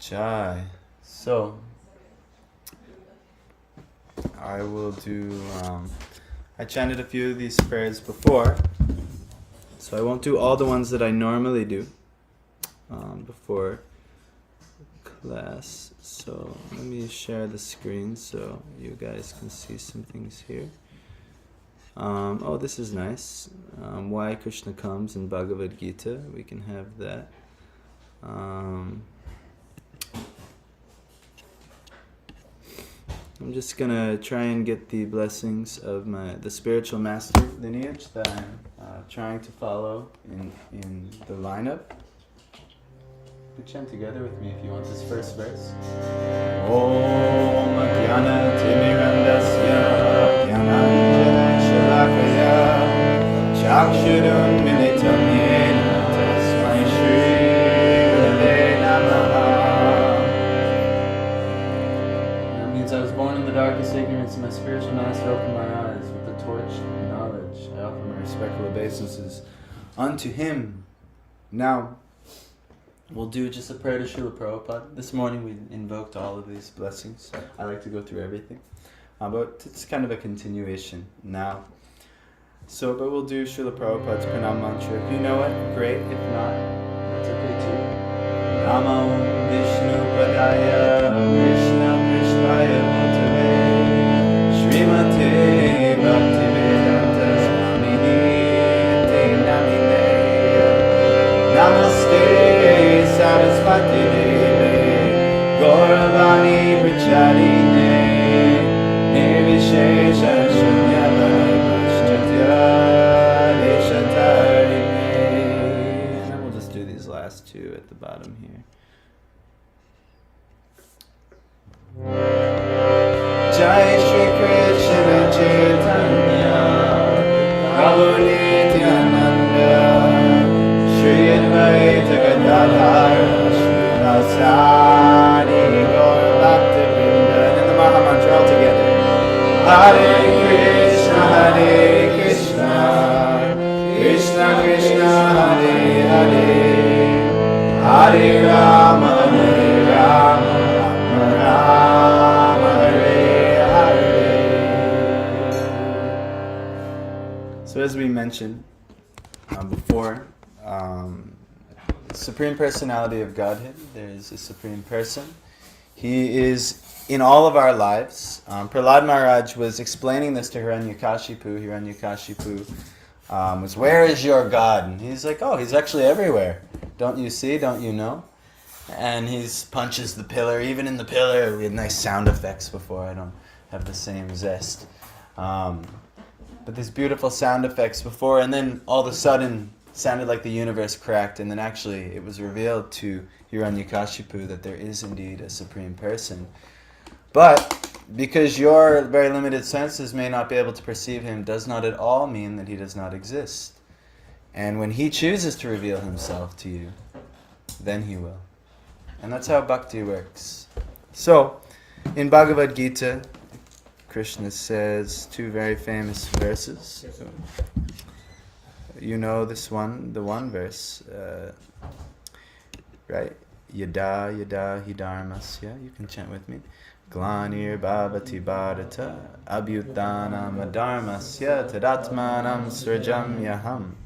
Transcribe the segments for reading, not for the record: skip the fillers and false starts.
Jai. So, I will do, I chanted a few of these prayers before, so I won't do all the ones that I normally do before class. So, let me share the screen so you guys can see some things here. Oh, this is nice. Why Krishna comes in Bhagavad Gita. We can have that. I'm just gonna try and get the blessings of the spiritual master lineage that I'm trying to follow in the lineup. You chant together with me if you want this first verse. Om Jnana Timirandasya Jnananjana Shalakaya Chakshurun Militam Yena Tasmai Shri Gurave Namaha. That means I was born in the darkest ignorance, and my spiritual master opened my eyes with the torch of knowledge. I offer my respectful obeisances unto him. Now, we'll do just a prayer to Srila Prabhupada. This morning we invoked all of these blessings. I like to go through everything. But it's kind of a continuation now. But we'll do Srila Prabhupada's Pranam Mantra. If you know it, great. If not, it's okay too. Namo Vishnu Padaya Krishna Prishvaya Bhutale Srimate Bhaktivedanta Swamini Te Namine Namaste Sarasvati Deve Gauravani Pracharine Nirvishesha Shunyavara Vaishtatya Deshatarine. And then we'll just do these last two at the bottom here. Jai Shri Krishna Chaitanya Prabhu Nityananda Shri Advaita Gadadhara Srivasadi Gaura Bhakta Vrinda. And then the Maha Mantra all together. Hare Krishna Krishna Krishna Hare Hare Hare Rama Rama Rama Hare Hare. So as we mentioned before, Supreme Personality of Godhead, there is a Supreme Person. He is in all of our lives. Prahlad Maharaj was explaining this to Hiranyakashipu. Hiranyakashipu was, where is your God? And he's like, oh, he's actually everywhere. Don't you see? Don't you know? And he punches the pillar. Even in the pillar, we had nice sound effects before. I don't have the same zest. But these beautiful sound effects before, and then all of a sudden, sounded like the universe cracked, and then actually it was revealed to Hiranyakashipu that there is indeed a Supreme Person. But because your very limited senses may not be able to perceive him, does not at all mean that he does not exist. And when he chooses to reveal himself to you, then he will. And that's how bhakti works. So, in Bhagavad Gita, Krishna says two very famous verses. You know this one, the one verse, right? Yada yada hi dharmasya. You can chant with me. Glanir bhavati bharata abhyutanam adharmasya tadatmanam srajam yaham.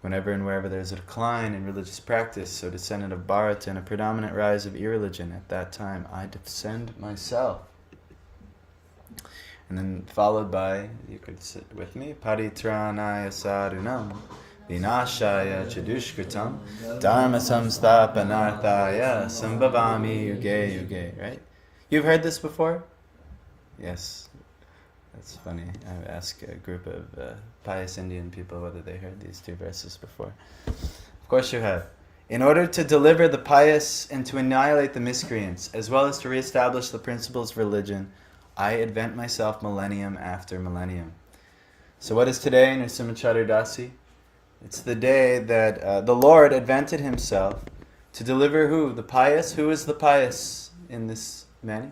Whenever and wherever there is a decline in religious practice, so descendant of Bharata, and a predominant rise of irreligion, at that time I descend myself. And then followed by, you could sit with me, Paritranaya sadhunam vinashaya chadushkritam dharma samsthapanarthaya sambhavami yuge yuge. Right? You've heard this before? Yes. That's funny. I asked a group of pious Indian people whether they heard these two verses before. Of course you have. In order to deliver the pious and to annihilate the miscreants, as well as to reestablish the principles of religion, I advent myself millennium after millennium. So what is today, Narasimha Chaturdashi? It's the day that the Lord advented himself to deliver who? The pious? Who is the pious in this Manny?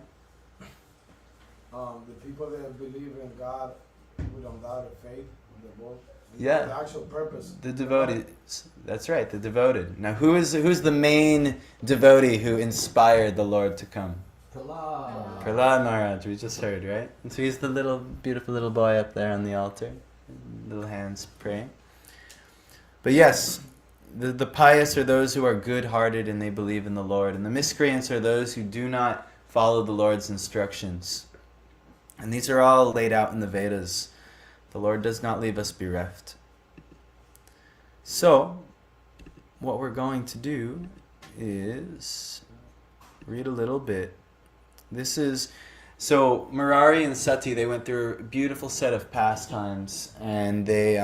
The people that believe in God with undoubted faith, the both Yeah. The actual purpose. The devotees. That's right, the devoted. Now, who's the main devotee who inspired the Lord to come? Prahlad Maharaj, we just heard, right? And so he's the little, beautiful little boy up there on the altar, little hands praying. But yes, the pious are those who are good-hearted and they believe in the Lord, and the miscreants are those who do not follow the Lord's instructions. And these are all laid out in the Vedas. The Lord does not leave us bereft. So, what we're going to do is read a little bit. So Murari and Sati, they went through a beautiful set of pastimes, and they,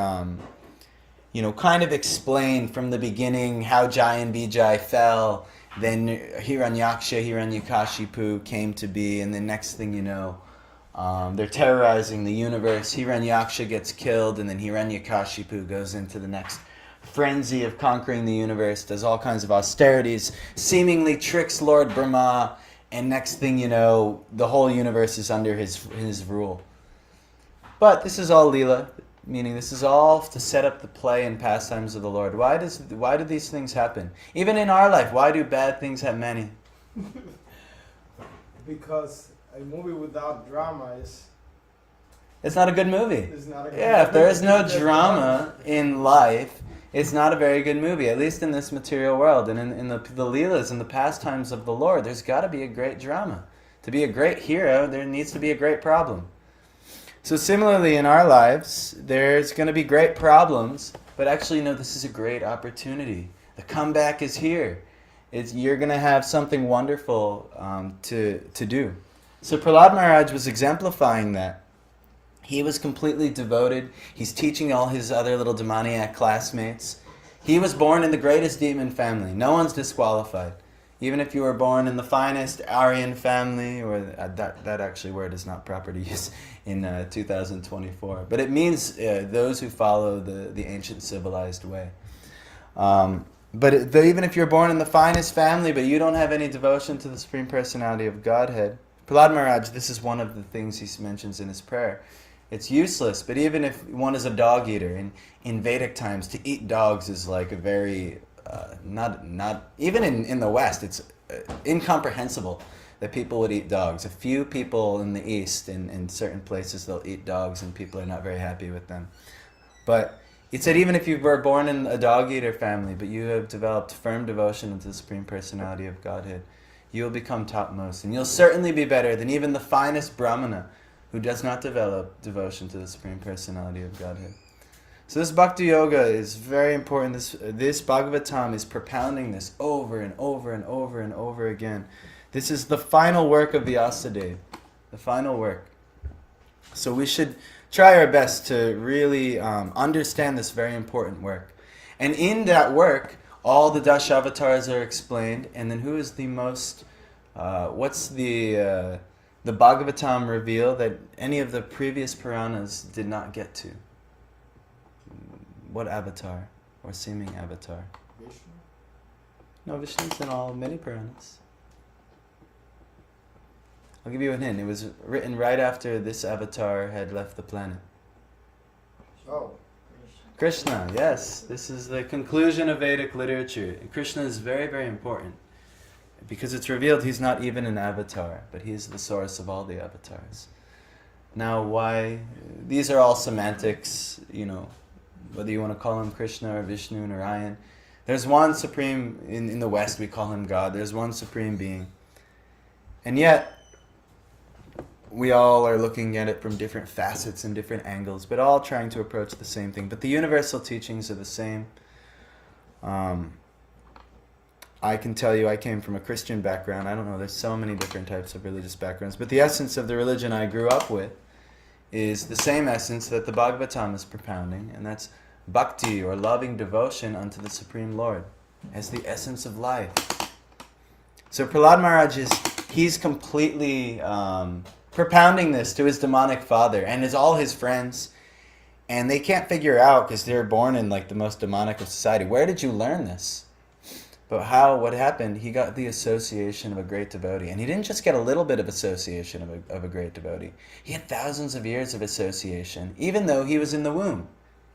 kind of explained from the beginning how Jai and Vijay fell, then Hiranyaksha, Hiranyakashipu came to be, and the next thing you know, they're terrorizing the universe. Hiranyaksha gets killed, and then Hiranyakashipu goes into the next frenzy of conquering the universe, does all kinds of austerities, seemingly tricks Lord Brahma, and next thing you know, the whole universe is under his rule. But this is all Leela, meaning this is all to set up the play and pastimes of the Lord. Why do these things happen? Even in our life, why do bad things have many? Because a movie without drama it's not a good movie. It's not a good movie. If there is no drama in life, it's not a very good movie, at least in this material world. And in the Leelas and the pastimes of the Lord, there's got to be a great drama. To be a great hero, there needs to be a great problem. So similarly in our lives, there's going to be great problems, but actually, this is a great opportunity. The comeback is here. You're going to have something wonderful to do. So Prahlad Maharaj was exemplifying that. He was completely devoted. He's teaching all his other little demoniac classmates. He was born in the greatest demon family. No one's disqualified. Even if you were born in the finest Aryan family, or that actually word is not proper to use in 2024. But it means those who follow the ancient civilized way. Even if you're born in the finest family, but you don't have any devotion to the Supreme Personality of Godhead, Prahlad Maharaj, this is one of the things he mentions in his prayer. It's useless, but even if one is a dog eater, in Vedic times, to eat dogs is like a very, not even in the West, it's incomprehensible that people would eat dogs. A few people in the East, in certain places, they'll eat dogs and people are not very happy with them. But it said even if you were born in a dog eater family, but you have developed firm devotion to the Supreme Personality of Godhead, you will become topmost. And you'll certainly be better than even the finest Brahmana who does not develop devotion to the Supreme Personality of Godhead. So this Bhakti Yoga is very important. This Bhagavatam is propounding this over and over and over and over again. This is the final work of Vyasadeva, the final work. So we should try our best to really understand this very important work. And in that work, all the Dashavatars are explained, and then who is the most, what's the Bhagavatam reveal that any of the previous Puranas did not get to? What avatar or seeming avatar? Vishnu? No, Vishnu's in all many Puranas. I'll give you a hint. It was written right after this avatar had left the planet. Oh. Krishna, yes. This is the conclusion of Vedic literature. Krishna is very, very important. Because it's revealed he's not even an avatar, but he's the source of all the avatars. Now, why? These are all semantics, whether you want to call him Krishna or Vishnu, Narayan. There's one supreme, in the West we call him God, there's one supreme being. And yet, we all are looking at it from different facets and different angles, but all trying to approach the same thing. But the universal teachings are the same. I can tell you I came from a Christian background. I don't know, there's so many different types of religious backgrounds. But the essence of the religion I grew up with is the same essence that the Bhagavatam is propounding, and that's bhakti, or loving devotion unto the Supreme Lord, as the essence of life. So Prahlad Maharaj he's completely propounding this to his demonic father and all his friends. And they can't figure out, because they're born in the most demonic of society. Where did you learn this? But what happened, he got the association of a great devotee. And he didn't just get a little bit of association of a great devotee. He had thousands of years of association, even though he was in the womb.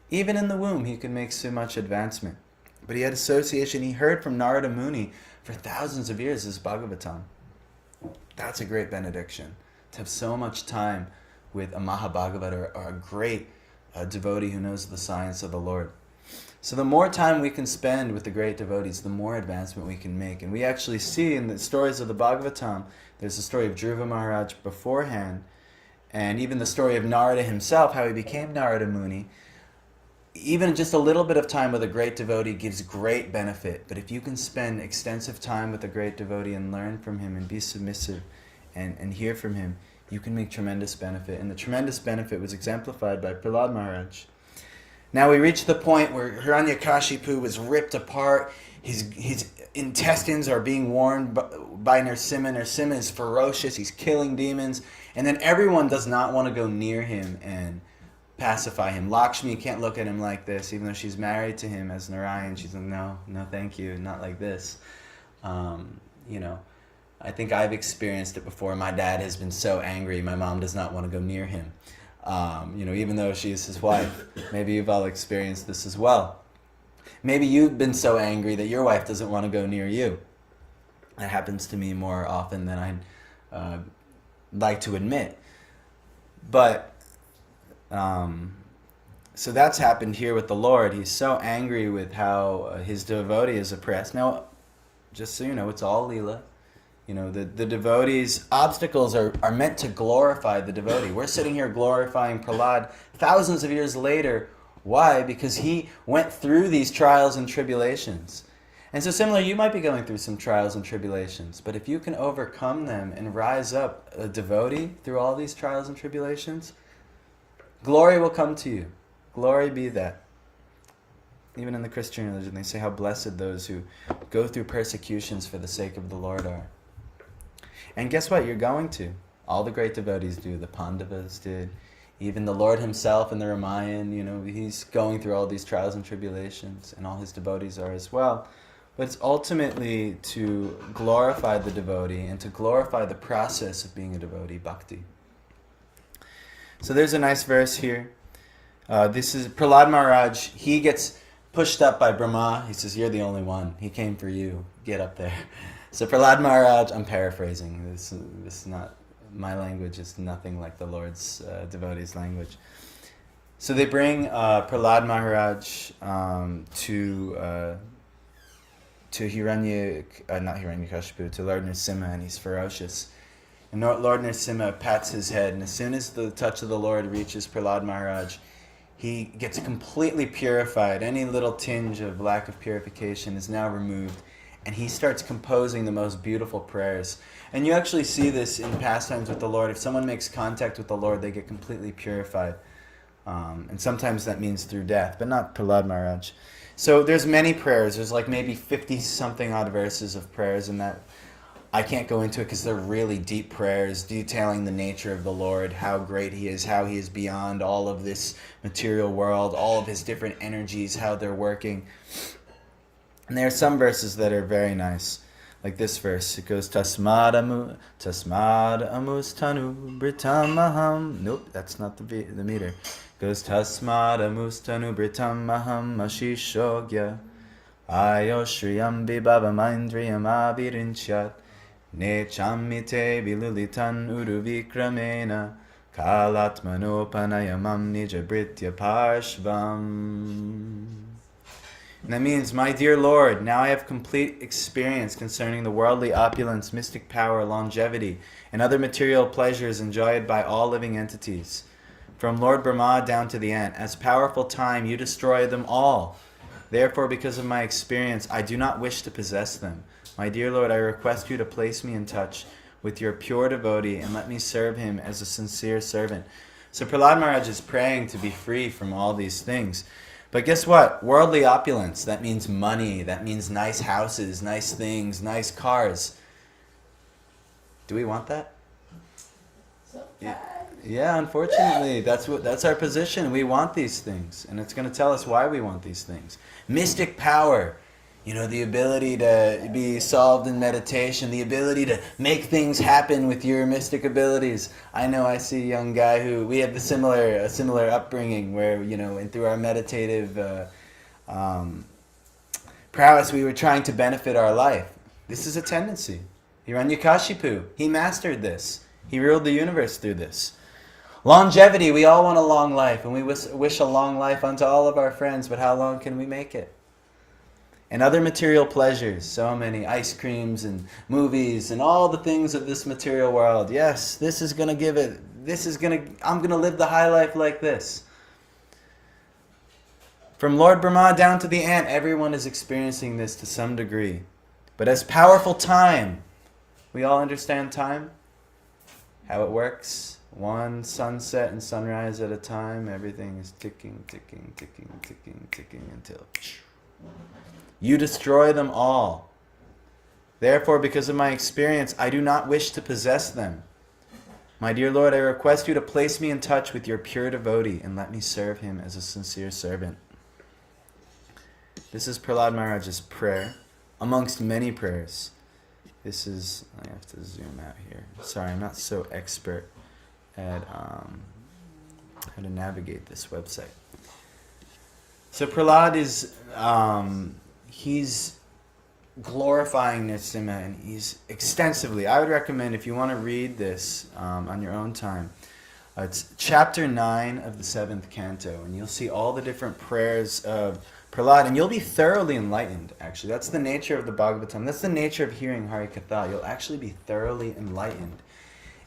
Even in the womb, he could make so much advancement. But he had association. He heard from Narada Muni for thousands of years as Bhagavatam. That's a great benediction, to have so much time with a Mahabhagavat or a great devotee who knows the science of the Lord. So the more time we can spend with the great devotees, the more advancement we can make. And we actually see in the stories of the Bhagavatam, there's the story of Dhruva Maharaj beforehand, and even the story of Narada himself, how he became Narada Muni. Even just a little bit of time with a great devotee gives great benefit. But if you can spend extensive time with a great devotee and learn from him and be submissive and hear from him, you can make tremendous benefit. And the tremendous benefit was exemplified by Prahlad Maharaj. Now we reach the point where Hiranyakashipu was ripped apart. His intestines are being worn by Narasimha. Narasimha is ferocious. He's killing demons. And then everyone does not want to go near him and pacify him. Lakshmi can't look at him like this, even though she's married to him as Narayan. She's like, no, thank you, not like this. I think I've experienced it before. My dad has been so angry, my mom does not want to go near him. Even though she's his wife. Maybe you've all experienced this as well. Maybe you've been so angry that your wife doesn't want to go near you. That happens to me more often than I'd like to admit. But so that's happened here with the Lord. He's so angry with how his devotee is oppressed. Now, just so you know, it's all Leela. The devotees' obstacles are meant to glorify the devotee. We're sitting here glorifying Prahlad thousands of years later. Why? Because he went through these trials and tribulations. And so similar, you might be going through some trials and tribulations, but if you can overcome them and rise up a devotee through all these trials and tribulations, glory will come to you. Glory be that. Even in the Christian religion, they say how blessed those who go through persecutions for the sake of the Lord are. And guess what? You're going to. All the great devotees do. The Pandavas did. Even the Lord himself in the Ramayana, he's going through all these trials and tribulations, and all his devotees are as well. But it's ultimately to glorify the devotee and to glorify the process of being a devotee, bhakti. So there's a nice verse here. This is Prahlad Maharaj. He gets pushed up by Brahma. He says, you're the only one. He came for you. Get up there. So Prahlad Maharaj, I'm paraphrasing. This is not, my language is nothing like the Lord's devotees' language. So they bring Prahlad Maharaj to Hiranyakashipu, to Lord Narasimha, and he's ferocious. And Lord Narasimha pats his head, and as soon as the touch of the Lord reaches Prahlad Maharaj, he gets completely purified. Any little tinge of lack of purification is now removed, and he starts composing the most beautiful prayers. And you actually see this in pastimes with the Lord. If someone makes contact with the Lord, they get completely purified. And sometimes that means through death, but not Prahlad Maharaj. So there's many prayers. There's like maybe 50-something odd verses of prayers, and that I can't go into it because they're really deep prayers detailing the nature of the Lord, how great he is, how he is beyond all of this material world, all of his different energies, how they're working. And there are some verses that are very nice. Like this verse, it goes, Tasmad amustanu britamaham. Nope, that's not the meter. It goes, Tasmad amustanu britamaham ashishogya. Ayoshriyam bibhavamaindriyam abhirinchyat. Nechamite vilulitan uruvikramena. Kalatmanopanayamam nijabritya parshvam. And that means, my dear Lord, now I have complete experience concerning the worldly opulence, mystic power, longevity, and other material pleasures enjoyed by all living entities. From Lord Brahma down to the ant, as powerful time, you destroy them all. Therefore, because of my experience, I do not wish to possess them. My dear Lord, I request you to place me in touch with your pure devotee and let me serve him as a sincere servant. So Prahlad Maharaj is praying to be free from all these things. But guess what? Worldly opulence, that means money, that means nice houses, nice things, nice cars. Do we want that? Yeah, unfortunately, that's our position. We want these things, and it's going to tell us why we want these things. Mystic power. the ability to be solved in meditation, the ability to make things happen with your mystic abilities. I see a young guy who, we have a similar upbringing where, and through our meditative prowess, we were trying to benefit our life. This is a tendency. Hiranyakashipu, he mastered this. He ruled the universe through this. Longevity, we all want a long life, and we wish a long life unto all of our friends, but how long can we make it? And other material pleasures, so many ice creams and movies and all the things of this material world. Yes, this is going to give it, I'm going to live the high life like this. From Lord Brahma down to the ant, everyone is experiencing this to some degree. But as powerful time, we all understand time? How it works? One sunset and sunrise at a time, everything is ticking, ticking, ticking, ticking, ticking until you destroy them all. Therefore, because of my experience, I do not wish to possess them. My dear Lord, I request you to place me in touch with your pure devotee and let me serve him as a sincere servant. This is Prahlad Maharaj's prayer, amongst many prayers. This is, I have to zoom out here. Sorry, I'm not so expert at how to navigate this website. So Prahlad is, he's glorifying Narasimha, and he's extensively, I would recommend if you want to read this on your own time, it's chapter 9 of the 7th canto, and you'll see all the different prayers of Prahlad, and you'll be thoroughly enlightened, actually. That's the nature of the Bhagavatam. That's the nature of hearing Hari Katha. You'll actually be thoroughly enlightened.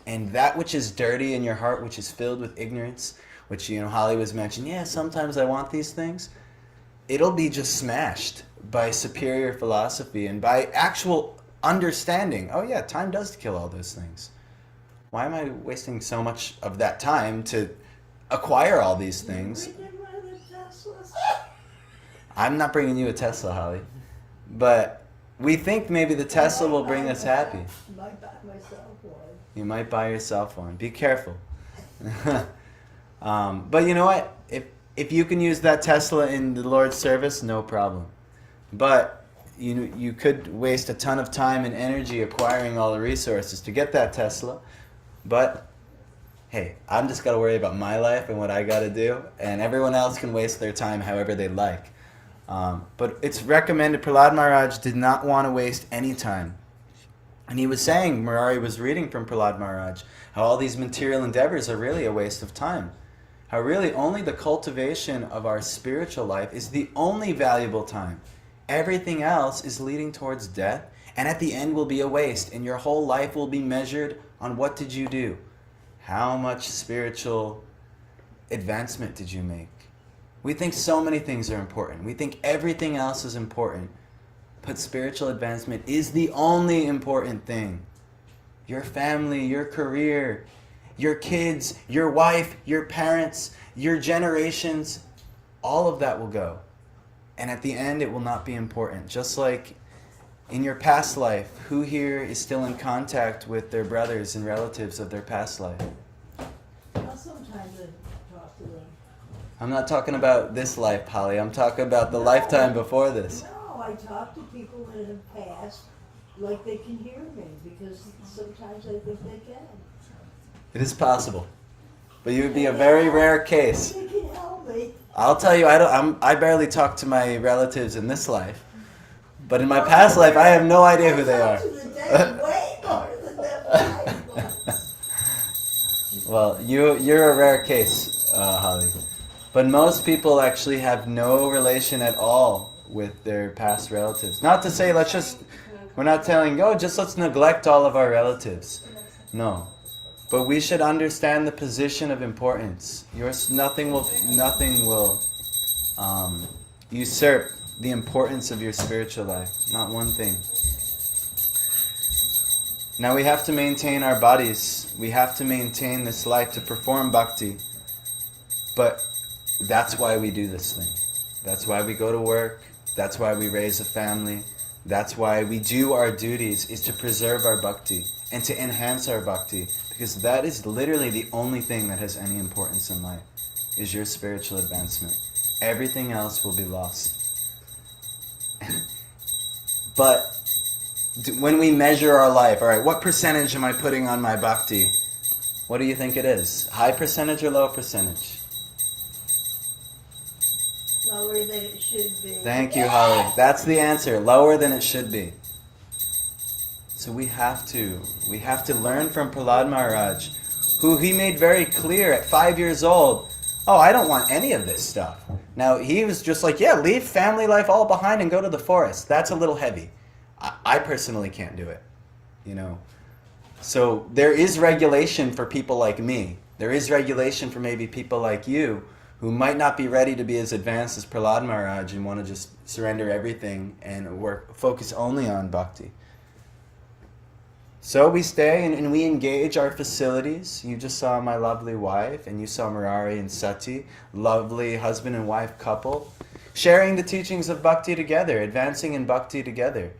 And that which is dirty in your heart, which is filled with ignorance, which, Holly was mentioning, yeah, sometimes I want these things, it'll be just smashed by superior philosophy and by actual understanding. Oh yeah, time does kill all those things. Why am I wasting so much of that time to acquire all these things? I'm not bringing you a Tesla, Holly. But we think maybe the Tesla will bring us happy. I might buy myself one. You might buy yourself one. Be careful. But you know what? If you can use that Tesla in the Lord's service, no problem. But you could waste a ton of time and energy acquiring all the resources to get that Tesla. But hey, I'm just got to worry about my life and what I got to do, and everyone else can waste their time however they like. But it's recommended. Prahlad Maharaj did not want to waste any time. And he was saying, Murari was reading from Prahlad Maharaj, how all these material endeavors are really a waste of time. How really only the cultivation of our spiritual life is the only valuable time. Everything else is leading towards death, and at the end will be a waste, and your whole life will be measured on what did you do? How much spiritual advancement did you make? We think so many things are important. We think everything else is important. But spiritual advancement is the only important thing. Your family, your career, your kids, your wife, your parents, your generations, all of that will go. And at the end, it will not be important. Just like in your past life, who here is still in contact with their brothers and relatives of their past life? Well, sometimes I talk to them. I'm not talking about this life, Holly. I'm talking about the lifetime before this. No, I talk to people that have passed like they can hear me, because sometimes I think they can. It is possible. But you would be a very rare case. They can help me. I'll tell you, I barely talk to my relatives in this life. But in my past life, I have no idea who they are. I talk to the dead way more than them. Well, you're a rare case, Holly. But most people actually have no relation at all with their past relatives. Not to say we're not telling, let's neglect all of our relatives. No. But we should understand the position of importance. Nothing will usurp the importance of your spiritual life. Not one thing. Now we have to maintain our bodies. We have to maintain this life to perform bhakti. But that's why we do this thing. That's why we go to work. That's why we raise a family. That's why we do our duties, is to preserve our bhakti and to enhance our bhakti. Because that is literally the only thing that has any importance in life, is your spiritual advancement. Everything else will be lost. But when we measure our life, all right, what percentage am I putting on my bhakti? What do you think it is? High percentage or low percentage? Lower than it should be. Thank you, Holly. That's the answer. Lower than it should be. So we have to learn from Prahlad Maharaj, who he made very clear at 5 years old, oh, I don't want any of this stuff. Now, he was just like, yeah, leave family life all behind and go to the forest. That's a little heavy. I personally can't do it, you know. So there is regulation for people like me. There is regulation for maybe people like you who might not be ready to be as advanced as Prahlad Maharaj and want to just surrender everything and focus only on bhakti. So we stay and we engage our facilities. You just saw my lovely wife, and you saw Murari and Sati, lovely husband and wife couple, sharing the teachings of bhakti together, advancing in bhakti together.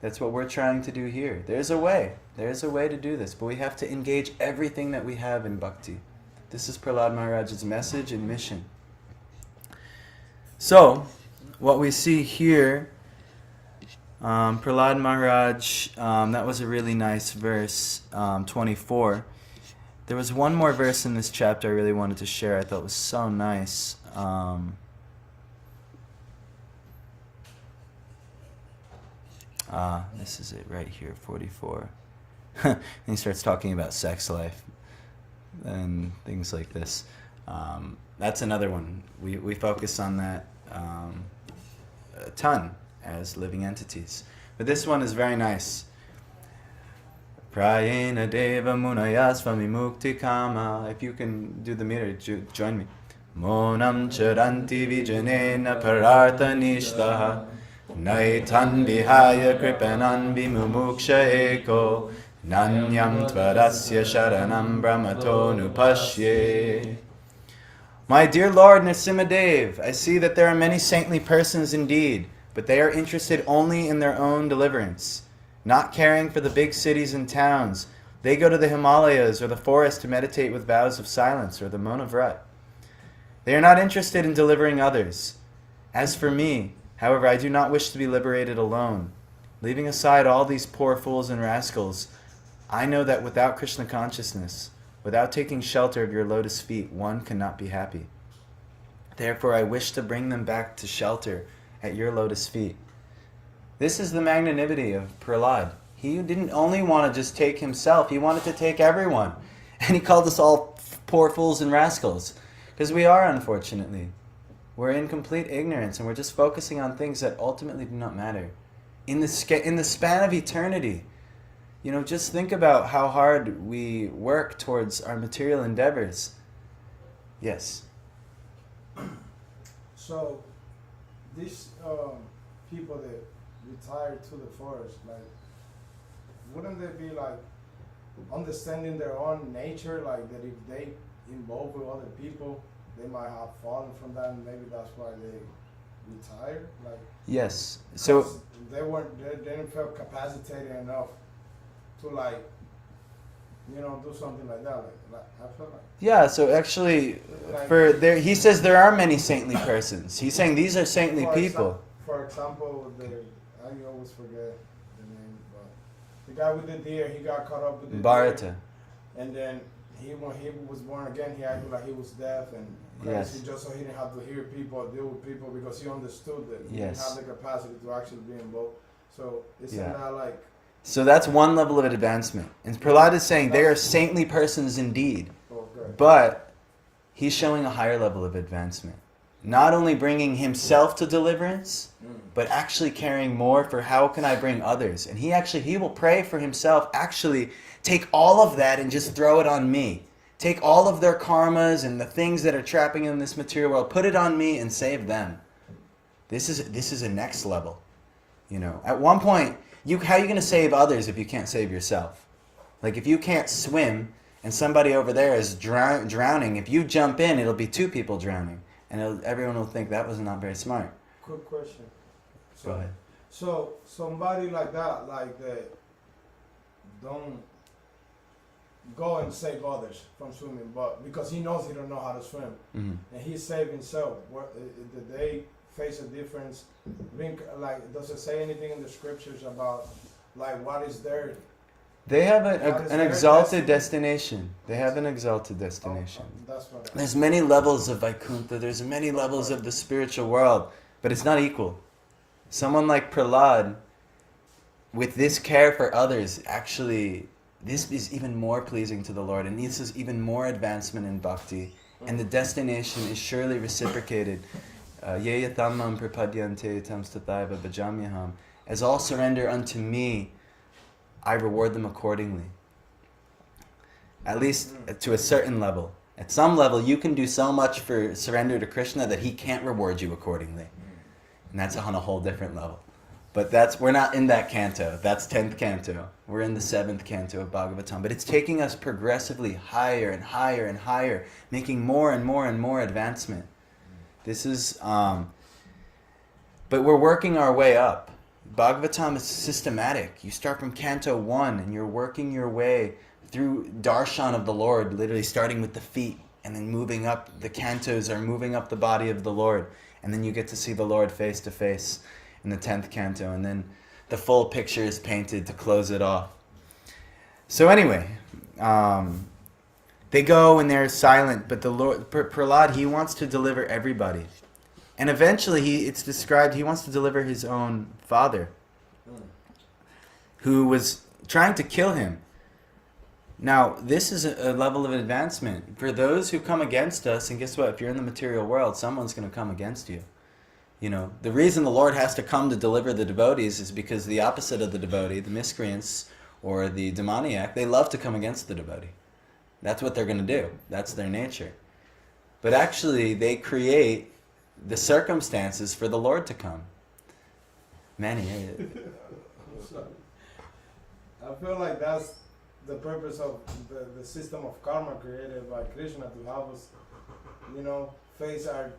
That's what we're trying to do here. There's a way to do this, but we have to engage everything that we have in bhakti. This is Prahlad Maharaj's message and mission. So, what we see here, Prahlad Maharaj, that was a really nice verse, 24. There was one more verse in this chapter I really wanted to share. I thought was so nice. This is it right here, 44. And he starts talking about sex life and things like this. That's another one. We focus on that a ton as living entities. But this one is very nice. Prayena deva munayasvami mukti kama. If you can do the meter, join me. Monam charanti vijanena parartha nishtaha. Naitan vihaya kripanan vimumuksha eko. Nanyam tvarasya sharanam brahmato nupashye. My dear Lord Narasimha Dev, I see that there are many saintly persons indeed, but they are interested only in their own deliverance, not caring for the big cities and towns. They go to the Himalayas or the forest to meditate with vows of silence or the Monavrat. They are not interested in delivering others. As for me, however, I do not wish to be liberated alone. Leaving aside all these poor fools and rascals, I know that without Krishna consciousness, without taking shelter of your lotus feet, one cannot be happy. Therefore, I wish to bring them back to shelter at your lotus feet. This is the magnanimity of Prahlad. He didn't only want to just take himself, he wanted to take everyone. And he called us all poor fools and rascals. Because we are, unfortunately. We're in complete ignorance, and we're just focusing on things that ultimately do not matter. In the span of eternity, you know, just think about how hard we work towards our material endeavors. Yes. So, these people that retire to the forest, like, wouldn't they be like understanding their own nature, like that if they involve with other people, they might have fallen from that, and maybe that's why they retired? Like, yes. So they didn't feel capacitated enough to, like, you know, do something like that. Like I feel like. Yeah. So actually, like, he says there are many saintly persons. He's saying these are saintly people. For example, I always forget the name, but the guy with the deer, he got caught up with the Bharata. deer, and then when he was born again, he acted like he was deaf and crazy, just so he didn't have to hear people or deal with people, because he understood that he didn't have the capacity to actually be involved. So isn't that like? So that's one level of advancement. And Prahlad is saying they are saintly persons indeed. Okay. But he's showing a higher level of advancement. Not only bringing himself to deliverance, but actually caring more for how can I bring others. And he will pray for himself, actually take all of that and just throw it on me. Take all of their karmas and the things that are trapping in this material world, put it on me and save them. This is a next level. You know, at one point, how are you going to save others if you can't save yourself? Like, if you can't swim and somebody over there is drowning, if you jump in, it'll be two people drowning. And everyone will think that was not very smart. Quick question. Go ahead. So somebody like that, like that, don't go and save others from swimming, but because he knows he don't know how to swim, and he saved himself. Did they face a difference. Like, does it say anything in the scriptures about like what is their They have What is an their exalted destiny? destination. They have an exalted destination. That's what. There's many levels of Vaikuntha. There's many levels of the spiritual world, but it's not equal. Someone like Prahlad, with this care for others, actually, this is even more pleasing to the Lord, and this is even more advancement in bhakti, and the destination is surely reciprocated. Yeya tammam prapadyante tam stataiva bhajamyaham. As all surrender unto me, I reward them accordingly. At least to a certain level. At some level, you can do so much for surrender to Krishna that he can't reward you accordingly. And that's on a whole different level. But we're not in that canto. That's 10th canto. We're in the 7th canto of Bhagavatam. But it's taking us progressively higher and higher and higher, making more and more and more advancement. This is, but we're working our way up. Bhagavatam is systematic. You start from canto 1 and you're working your way through darshan of the Lord, literally starting with the feet and then moving up. The cantos are moving up the body of the Lord. And then you get to see the Lord face to face in the 10th canto, and then the full picture is painted to close it off. So anyway, they go and they're silent, but the Lord, Prahlad, he wants to deliver everybody. And eventually, it's described, he wants to deliver his own father, who was trying to kill him. Now, this is a level of advancement. For those who come against us, and guess what? If you're in the material world, someone's going to come against you. You know, the reason the Lord has to come to deliver the devotees is because the opposite of the devotee, the miscreants or the demoniac, they love to come against the devotee. That's what they're going to do. That's their nature. But actually, they create the circumstances for the Lord to come. Manny, I feel like that's the purpose of the system of karma created by Krishna, to help us, face our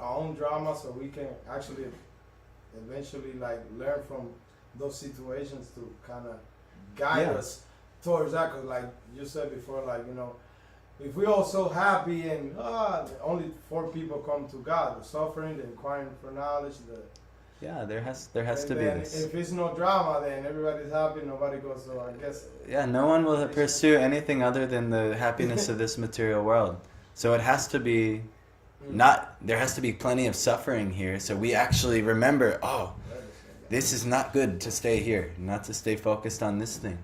own drama, so we can actually eventually learn from those situations to kind of guide us towards that. Because like you said before, if we're all so happy and only 4 people come to God: the suffering, the inquiring for knowledge, there has to be then this. if it's no drama, then everybody's happy, nobody goes. So I guess. Yeah, no one will pursue anything other than the happiness of this material world. So it has to be there has to be plenty of suffering here, so we actually remember, this is not good to stay here, not to stay focused on this thing.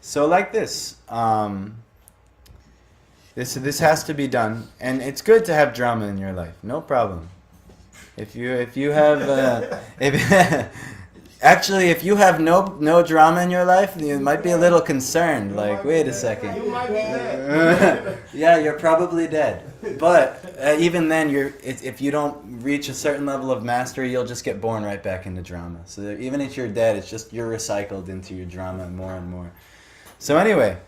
So like this, this has to be done, and it's good to have drama in your life, no problem. If you have actually, if you have no drama in your life, you might be a little concerned. Like, wait a second. You might be dead. Yeah, you're probably dead. But even then, if you don't reach a certain level of mastery, you'll just get born right back into drama. So that even if you're dead, it's just you're recycled into your drama more and more. So anyway,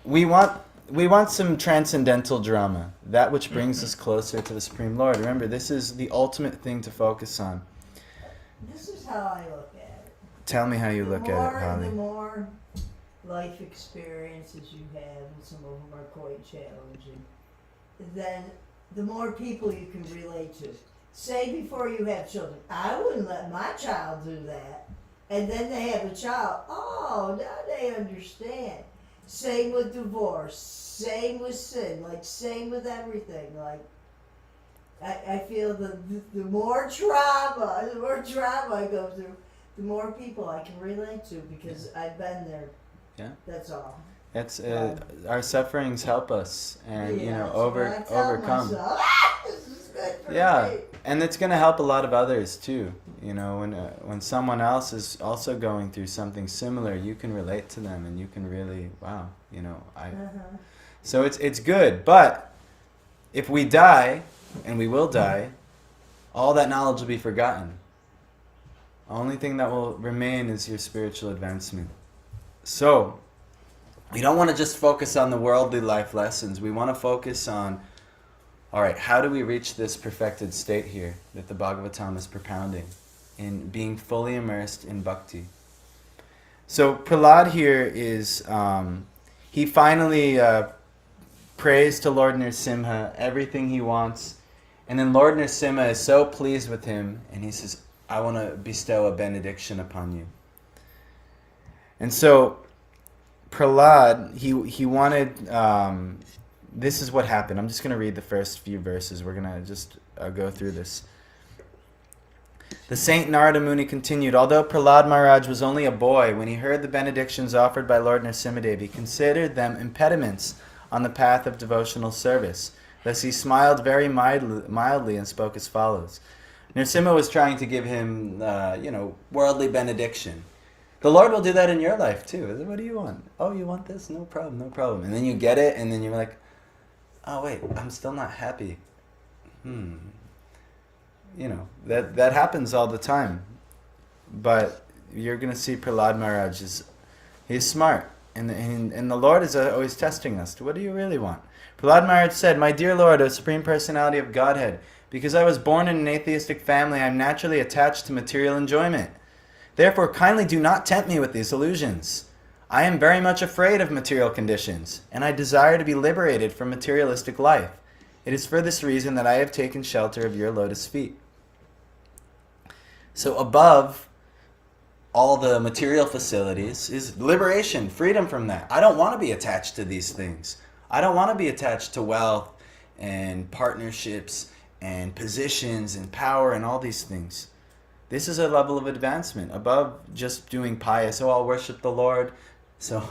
we want some transcendental drama, that which brings us closer to the Supreme Lord. Remember, this is the ultimate thing to focus on. This is how I look at it. Tell me how you look at it, Holly. The more life experiences you have, and some of them are quite challenging, then the more people you can relate to. Say before you have children, I wouldn't let my child do that. And then they have a child. Oh, now they understand. Same with divorce. Same with sin. Same with everything. I feel the more trauma I go through, the more people I can relate to, because I've been there. Yeah. That's all. It's our sufferings help us, and overcome. Myself, this is good for me. And it's going to help a lot of others too. When someone else is also going through something similar, you can relate to them, and you can really So it's good. But if we die, and we will die, all that knowledge will be forgotten. The only thing that will remain is your spiritual advancement. So we don't want to just focus on the worldly life lessons. We want to focus on, all right, how do we reach this perfected state here that the Bhagavatam is propounding, in being fully immersed in bhakti? So Prahlad here is, he finally prays to Lord Narasimha everything he wants, And then Lord Narasimha is so pleased with him, and he says, I want to bestow a benediction upon you. And so Prahlad, he wanted, this is what happened. I'm just going to read the first few verses. We're going to just go through this. The Saint Narada Muni continued, although Prahlad Maharaj was only a boy, when he heard the benedictions offered by Lord Narasimhadev, he considered them impediments on the path of devotional service. Thus he smiled very mildly and spoke as follows. Narasimha was trying to give him, worldly benediction. The Lord will do that in your life too. What do you want? Oh, you want this? No problem, no problem. And then you get it, and then you're like, oh wait, I'm still not happy. That happens all the time. But you're going to see Prahlad Maharaj he's smart. And the Lord is always testing us. What do you really want? Prahlad Maharaj said, my dear Lord, O Supreme Personality of Godhead, because I was born in an atheistic family, I am naturally attached to material enjoyment. Therefore, kindly do not tempt me with these illusions. I am very much afraid of material conditions, and I desire to be liberated from materialistic life. It is for this reason that I have taken shelter of your lotus feet. So above all the material facilities is liberation, freedom from that. I don't want to be attached to these things. I don't want to be attached to wealth and partnerships and positions and power and all these things. This is a level of advancement above just doing pious, I'll worship the Lord. So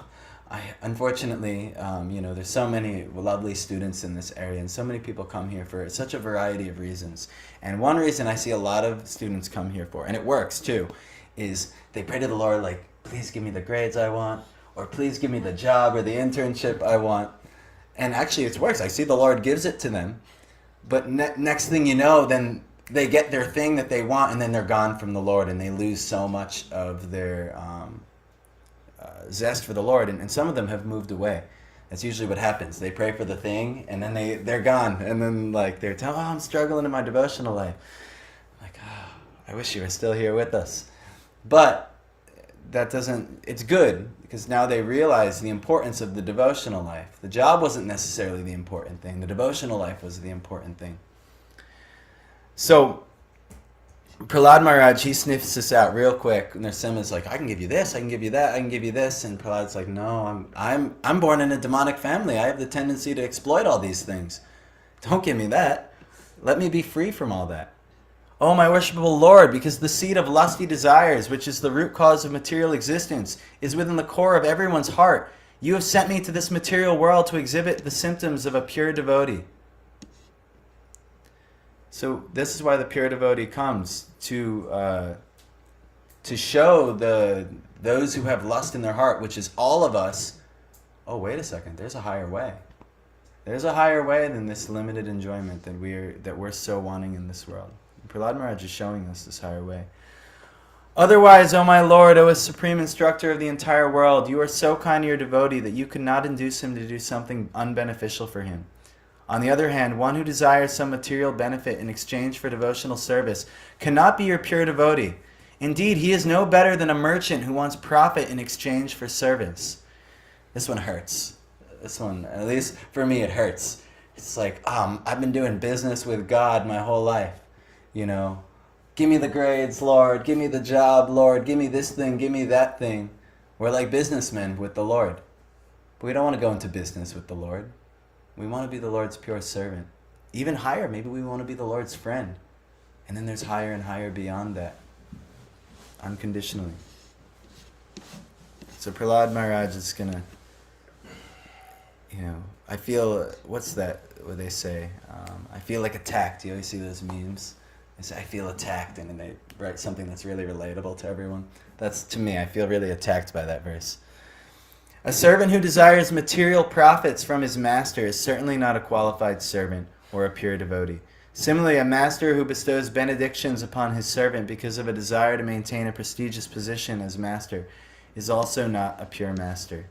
unfortunately, there's so many lovely students in this area, and so many people come here for such a variety of reasons. And one reason I see a lot of students come here for, and it works too, is they pray to the Lord like, please give me the grades I want, or please give me the job or the internship I want. And actually it works. I see the Lord gives it to them, but next thing you know, then they get their thing that they want, and then they're gone from the Lord, and they lose so much of their zest for the Lord, and some of them have moved away. That's usually what happens. They pray for the thing, and then they're gone, and then they're telling, I'm struggling in my devotional life. I wish you were still here with us. But it's good, because now they realize the importance of the devotional life. The job wasn't necessarily the important thing. The devotional life was the important thing. So Prahlad Maharaj, he sniffs this out real quick. Narasimha's like, I can give you this, I can give you that, I can give you this. And Prahlad's like, no, I'm born in a demonic family. I have the tendency to exploit all these things. Don't give me that. Let me be free from all that. Oh, my worshipable Lord, because the seed of lusty desires, which is the root cause of material existence, is within the core of everyone's heart. You have sent me to this material world to exhibit the symptoms of a pure devotee. So this is why the pure devotee comes, to show those who have lust in their heart, which is all of us. Oh, wait a second, there's a higher way. There's a higher way than this limited enjoyment that we're so wanting in this world. Prahlad Maharaj is showing us this higher way. Otherwise, O my Lord, O Supreme Instructor of the entire world, you are so kind to your devotee that you could not induce him to do something unbeneficial for him. On the other hand, one who desires some material benefit in exchange for devotional service cannot be your pure devotee. Indeed, he is no better than a merchant who wants profit in exchange for service. This one hurts. This one, at least for me, it hurts. It's like, I've been doing business with God my whole life. Give me the grades, Lord. Give me the job, Lord. Give me this thing. Give me that thing. We're like businessmen with the Lord. But we don't want to go into business with the Lord. We want to be the Lord's pure servant. Even higher, maybe we want to be the Lord's friend. And then there's higher and higher beyond that. Unconditionally. So Prahlad Maharaj is going to, I feel, what's that, what they say? I feel like attacked. You always see those memes. They say, I feel attacked, and then they write something that's really relatable to everyone. That's, to me, I feel really attacked by that verse. A servant who desires material profits from his master is certainly not a qualified servant or a pure devotee. Similarly, a master who bestows benedictions upon his servant because of a desire to maintain a prestigious position as master is also not a pure master.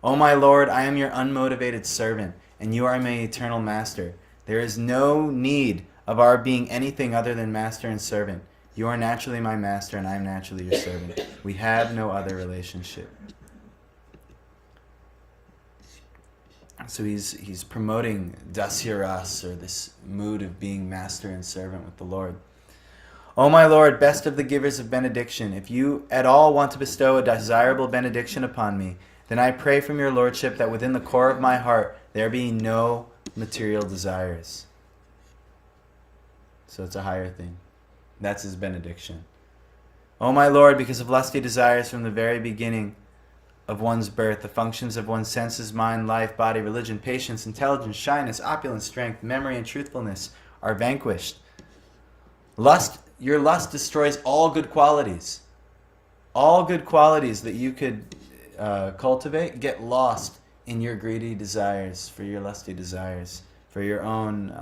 O my Lord, I am your unmotivated servant, and you are my eternal master. There is no need of our being anything other than master and servant. You are naturally my master, and I am naturally your servant. We have no other relationship. So he's promoting dasyaras, or this mood of being master and servant with the Lord. O my Lord, best of the givers of benediction, if you at all want to bestow a desirable benediction upon me, then I pray from your Lordship that within the core of my heart there be no material desires. So it's a higher thing. That's his benediction. O my Lord, because of lusty desires from the very beginning of one's birth, the functions of one's senses, mind, life, body, religion, patience, intelligence, shyness, opulence, strength, memory, and truthfulness are vanquished. Your lust destroys all good qualities. All good qualities that you could cultivate get lost in your greedy desires, for your lusty desires, for your own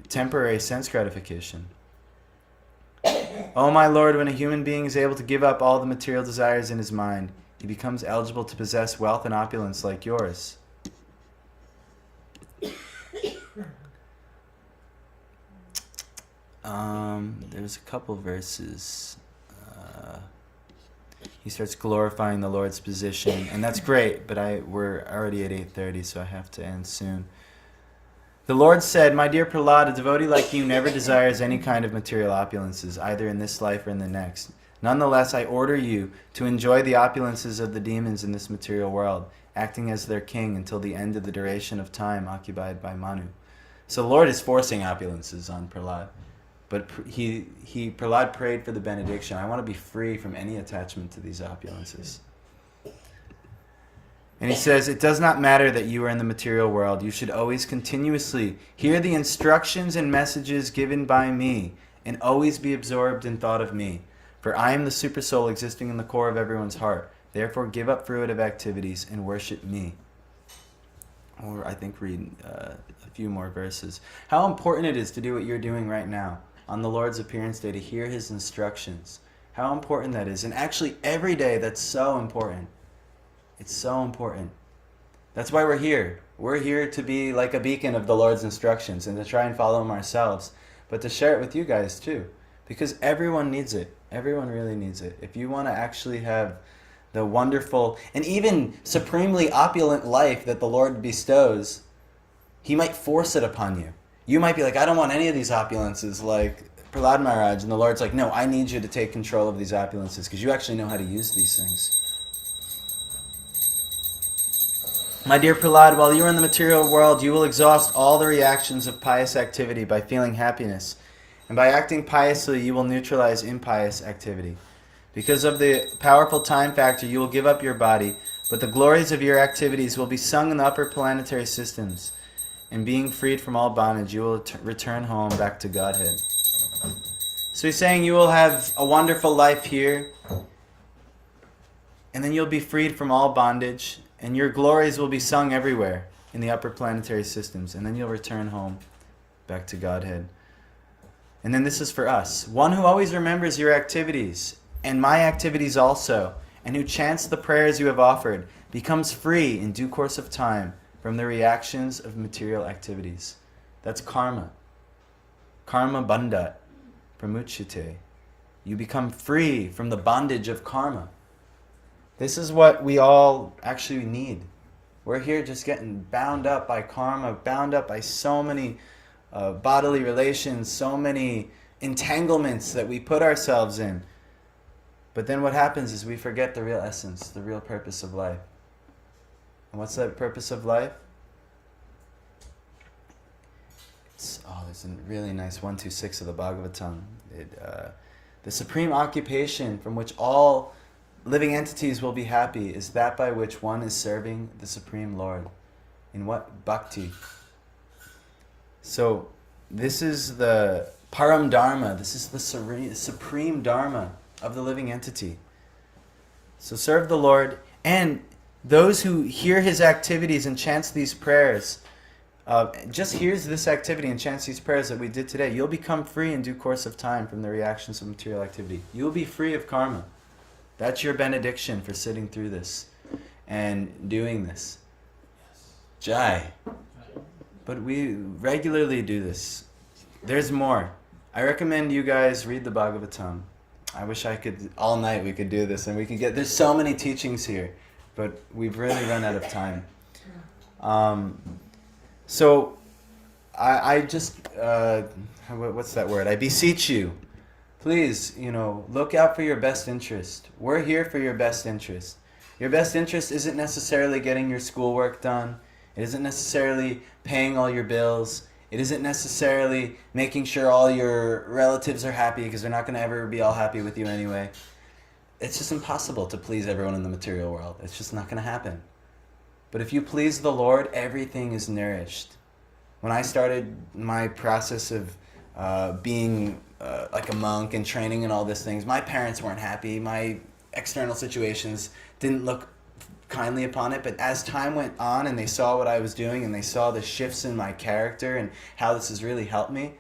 temporary sense gratification. Oh my Lord, when a human being is able to give up all the material desires in his mind, he becomes eligible to possess wealth and opulence like yours. There's a couple verses. He starts glorifying the Lord's position, and that's great, but we're already at 8:30, so I have to end soon. The Lord said, "My dear Prahlad, a devotee like you never desires any kind of material opulences, either in this life or in the next. Nonetheless, I order you to enjoy the opulences of the demons in this material world, acting as their king until the end of the duration of time occupied by Manu." So the Lord is forcing opulences on Prahlad. But Prahlad prayed for the benediction. I want to be free from any attachment to these opulences. And he says, it does not matter that you are in the material world. You should always continuously hear the instructions and messages given by me, and always be absorbed in thought of me. For I am the supersoul existing in the core of everyone's heart. Therefore give up fruitive activities and worship me. Or I think read a few more verses. How important it is to do what you're doing right now on the Lord's appearance day, to hear his instructions. How important that is. And actually every day that's so important. It's so important. That's why we're here. We're here to be like a beacon of the Lord's instructions and to try and follow them ourselves, but to share it with you guys too, because everyone needs it. Everyone really needs it. If you want to actually have the wonderful and even supremely opulent life that the Lord bestows, he might force it upon you. You might be like, I don't want any of these opulences like Prahlad Maharaj, and the Lord's like, no, I need you to take control of these opulences because you actually know how to use these things. My dear Prahlad, while you are in the material world, you will exhaust all the reactions of pious activity by feeling happiness. And by acting piously, you will neutralize impious activity. Because of the powerful time factor, you will give up your body, but the glories of your activities will be sung in the upper planetary systems. And being freed from all bondage, you will return home back to Godhead. So he's saying you will have a wonderful life here, and then you'll be freed from all bondage, and your glories will be sung everywhere in the upper planetary systems, and then you'll return home back to Godhead. And then this is for us. One who always remembers your activities, and my activities also, and who chants the prayers you have offered, becomes free in due course of time from the reactions of material activities. That's karma. Karma bandhat pramuchyate. You become free from the bondage of karma. This is what we all actually need. We're here just getting bound up by karma, bound up by so many bodily relations, so many entanglements that we put ourselves in. But then what happens is we forget the real essence, the real purpose of life. And what's that purpose of life? There's a really nice 126 of the Bhagavatam. The supreme occupation from which all living entities will be happy is that by which one is serving the Supreme Lord. In what? Bhakti. So this is the param dharma. This is the supreme dharma of the living entity. So serve the Lord, and those who hear his activities and chants these prayers, just hears this activity and chants these prayers that we did today, you'll become free in due course of time from the reactions of material activity. You'll be free of karma. That's your benediction for sitting through this and doing this. Jai. But we regularly do this. There's more. I recommend you guys read the Bhagavatam. I wish I could, all night we could do this and we could get, there's so many teachings here, but we've really run out of time. So I just, what's that word? I beseech you, please, look out for your best interest. We're here for your best interest. Your best interest isn't necessarily getting your schoolwork done. It isn't necessarily paying all your bills. It isn't necessarily making sure all your relatives are happy, because they're not going to ever be all happy with you anyway. It's just impossible to please everyone in the material world. It's just not going to happen. But if you please the Lord, everything is nourished. When I started my process of being like a monk and training and all these things, my parents weren't happy. My external situations didn't look kindly upon it. But as time went on and they saw what I was doing and they saw the shifts in my character and how this has really helped me,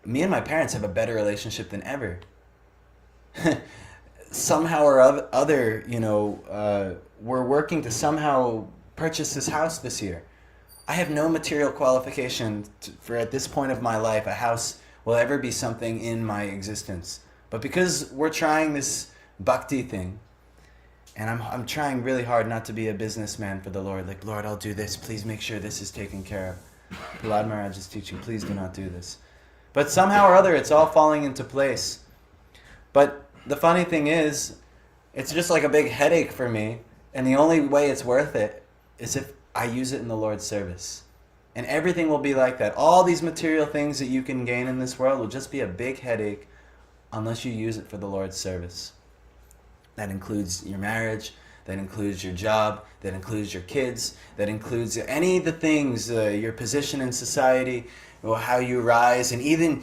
me and my parents have a better relationship than ever. Somehow or other, we're working to somehow purchase this house this year. I have no material qualification for, at this point of my life, a house will ever be something in my existence. But because we're trying this bhakti thing, and I'm trying really hard not to be a businessman for the Lord. Like, Lord, I'll do this. Please make sure this is taken care of. Prahlad Maharaj is teaching, please do not do this. But somehow or other, it's all falling into place. But the funny thing is, it's just like a big headache for me. And the only way it's worth it is if I use it in the Lord's service. And everything will be like that. All these material things that you can gain in this world will just be a big headache unless you use it for the Lord's service. That includes your marriage, that includes your job, that includes your kids, that includes any of the things, your position in society, or how you rise, and even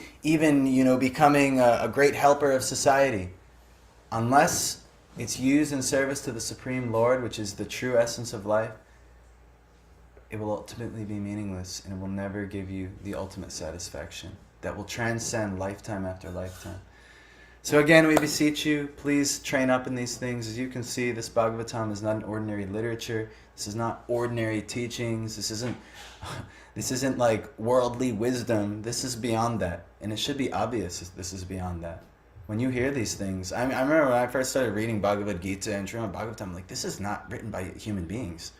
becoming a great helper of society. Unless it's used in service to the Supreme Lord, which is the true essence of life, it will ultimately be meaningless, and it will never give you the ultimate satisfaction that will transcend lifetime after lifetime. So again, we beseech you, please train up in these things. As you can see, this Bhagavatam is not an ordinary literature. This is not ordinary teachings. This isn't like worldly wisdom. This is beyond that. And it should be obvious this is beyond that. When you hear these things, I remember when I first started reading Bhagavad Gita and Srimad Bhagavatam, I'm like, this is not written by human beings.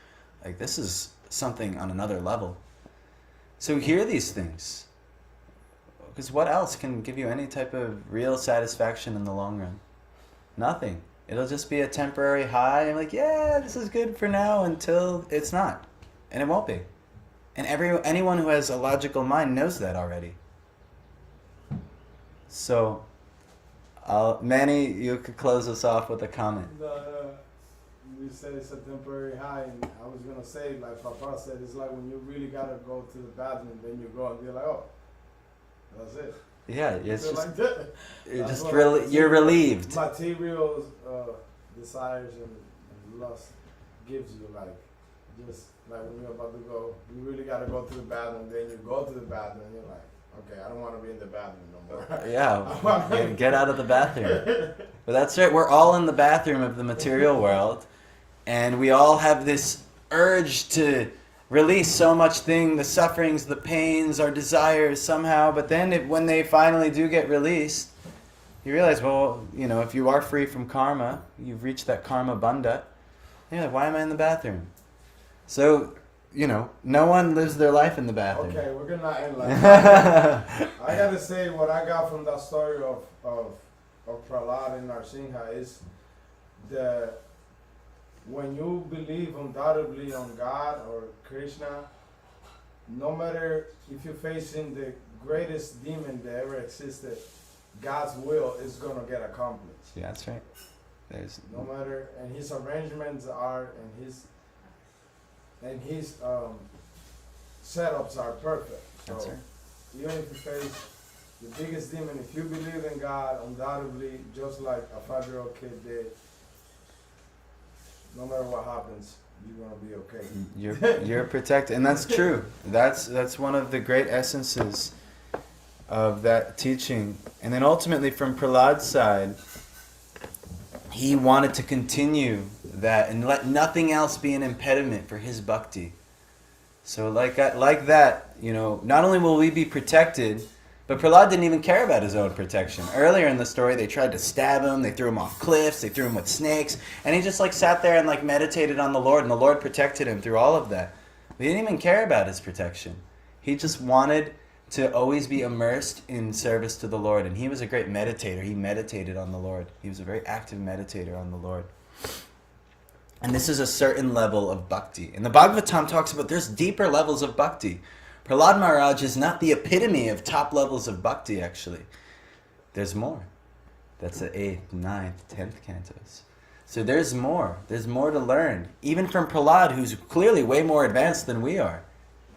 Like, this is something on another level. So hear these things. Because what else can give you any type of real satisfaction in the long run? Nothing. It'll just be a temporary high. I'm like, yeah, this is good for now, until it's not. And it won't be. And anyone who has a logical mind knows that already. So, Manny, you could close us off with a comment. You said it's a temporary high, and I was going to say, like Papa said, it's like when you really got to go to the bathroom, then you go and you're like, oh, that's it. Yeah, it's just, like that. You're relieved. Materials, desires, and lust gives you, like, just like when you're about to go, you really got to go to the bathroom, then you go to the bathroom, and you're like, okay, I don't want to be in the bathroom no more. Yeah, get out of the bathroom. But that's right, we're all in the bathroom of the material world, and we all have this urge to release so much the sufferings, the pains, our desires somehow, but then when they finally do get released, you realize, well, if you are free from karma, you've reached that karma bandha, and you're like, why am I in the bathroom? So, no one lives their life in the bathroom. Okay, we're gonna end like that. I gotta say, what I got from that story of Prahlad and Narasimha is that when you believe undoubtedly on God or Krishna, no matter if you're facing the greatest demon that ever existed, God's will is gonna get accomplished. Yeah, that's right. No matter, and His arrangements are, and his setups are perfect. So that's right. even if you face the biggest demon, if you believe in God, undoubtedly, just like a 5-year-old kid did, no matter what happens, you're gonna be okay. You're protected, and that's true. That's one of the great essences of that teaching. And then ultimately, from Prahlad's side, he wanted to continue that and let nothing else be an impediment for his bhakti. So like that, not only will we be protected, But Prahlad didn't even care about his own protection. Earlier in the story, they tried to stab him, they threw him off cliffs, they threw him with snakes, and he just like sat there and like meditated on the Lord, and the Lord protected him through all of that. But he didn't even care about his protection. He just wanted to always be immersed in service to the Lord, and he was a great meditator. He meditated on the Lord. He was a very active meditator on the Lord. And this is a certain level of bhakti. And the Bhagavatam talks about there's deeper levels of bhakti. Prahlad Maharaj is not the epitome of top levels of bhakti, actually. There's more. That's the 8th, 9th, 10th cantos. So there's more. There's more to learn. Even from Prahlad, who's clearly way more advanced than we are.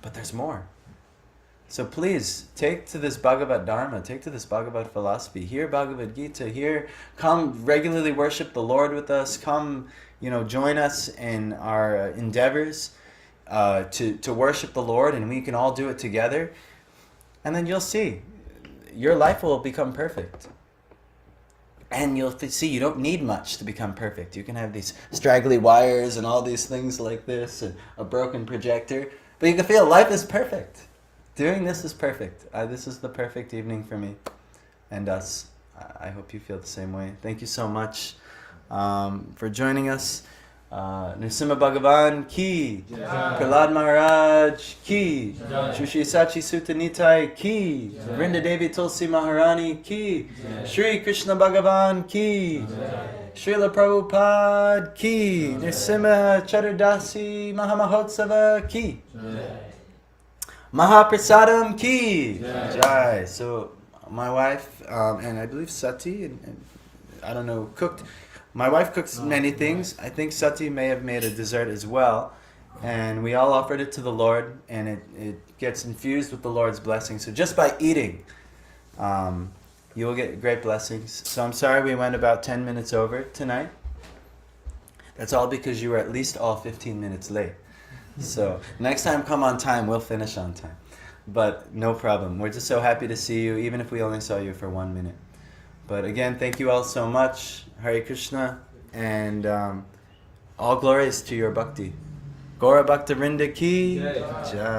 But there's more. So please, take to this Bhagavad Dharma, take to this Bhagavad philosophy, hear Bhagavad Gita, come regularly worship the Lord with us, come, join us in our endeavors to worship the Lord, and we can all do it together. And then you'll see, your life will become perfect. And you'll see you don't need much to become perfect. You can have these straggly wires and all these things like this, and a broken projector, but you can feel life is perfect. Doing this is perfect. This is the perfect evening for me and us. I hope you feel the same way. Thank you so much for joining us. Narasimha Bhagavan ki, Prahlad Maharaj ki, Shri Sachi Sutta Nitai ki, Vrinda Devi Tulsi Maharani ki, Shri Krishna Bhagavan ki, Srila Prabhupada ki, Narasimha Chaturdashi Mahamahotsava ki, Mahaprasadam ki, Jai. So my wife and I believe Sati and I don't know cooked. My wife cooks many things. I think Sati may have made a dessert as well. And we all offered it to the Lord, and it gets infused with the Lord's blessing. So just by eating, you will get great blessings. So I'm sorry we went about 10 minutes over tonight. That's all because you were at least all 15 minutes late. So next time come on time, we'll finish on time. But no problem. We're just so happy to see you, even if we only saw you for 1 minute. But again, thank you all so much. Hare Krishna. And all glories to your bhakti. Gaura Bhakta Vrinda ki Jai.